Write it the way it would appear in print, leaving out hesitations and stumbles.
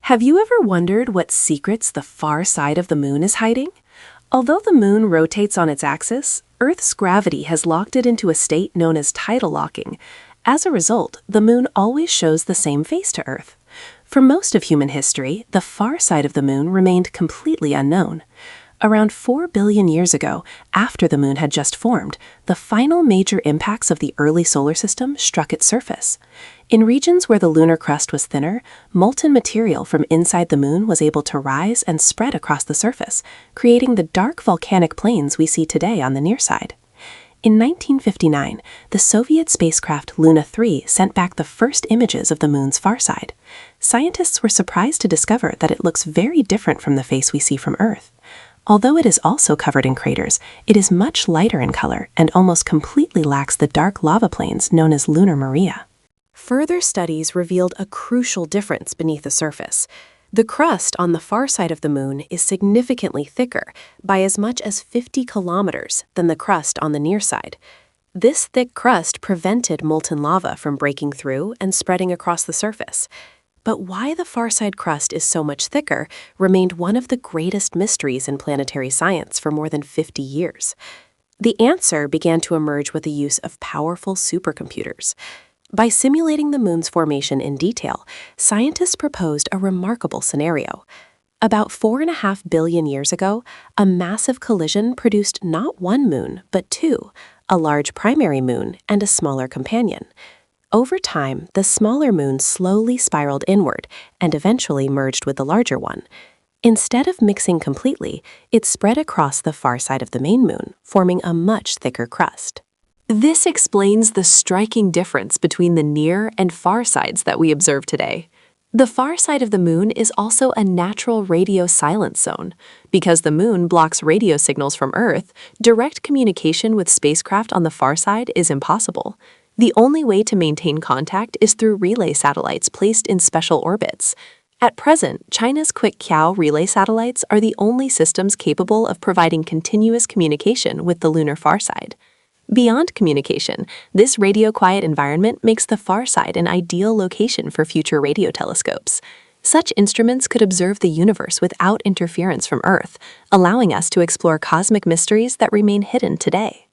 Have you ever wondered what secrets the far side of the moon is hiding? Although the moon rotates on its axis, Earth's gravity has locked it into a state known as tidal locking. As a result, the moon always shows the same face to Earth. For most of human history, the far side of the moon remained completely unknown. Around 4 billion years ago, after the moon had just formed, the final major impacts of the early solar system struck its surface. In regions where the lunar crust was thinner, molten material from inside the moon was able to rise and spread across the surface, creating the dark volcanic plains we see today on the near side. In 1959, the Soviet spacecraft Luna 3 sent back the first images of the moon's far side. Scientists were surprised to discover that it looks very different from the face we see from Earth. Although it is also covered in craters, it is much lighter in color and almost completely lacks the dark lava plains known as lunar maria. Further studies revealed a crucial difference beneath the surface. The crust on the far side of the moon is significantly thicker, by as much as 50 kilometers, than the crust on the near side. This thick crust prevented molten lava from breaking through and spreading across the surface. But why the far side crust is so much thicker remained one of the greatest mysteries in planetary science for more than 50 years. The answer began to emerge with the use of powerful supercomputers. By simulating the moon's formation in detail, scientists proposed a remarkable scenario. About 4.5 billion years ago, a massive collision produced not one moon, but two, a large primary moon and a smaller companion. Over time, the smaller moon slowly spiraled inward and eventually merged with the larger one. Instead of mixing completely, it spread across the far side of the main moon, forming a much thicker crust. This explains the striking difference between the near and far sides that we observe today. The far side of the moon is also a natural radio silence zone. Because the moon blocks radio signals from Earth, direct communication with spacecraft on the far side is impossible. The only way to maintain contact is through relay satellites placed in special orbits. At present, China's Quick-Kiao relay satellites are the only systems capable of providing continuous communication with the lunar far side. Beyond communication, this radio-quiet environment makes the far side an ideal location for future radio telescopes. Such instruments could observe the universe without interference from Earth, allowing us to explore cosmic mysteries that remain hidden today.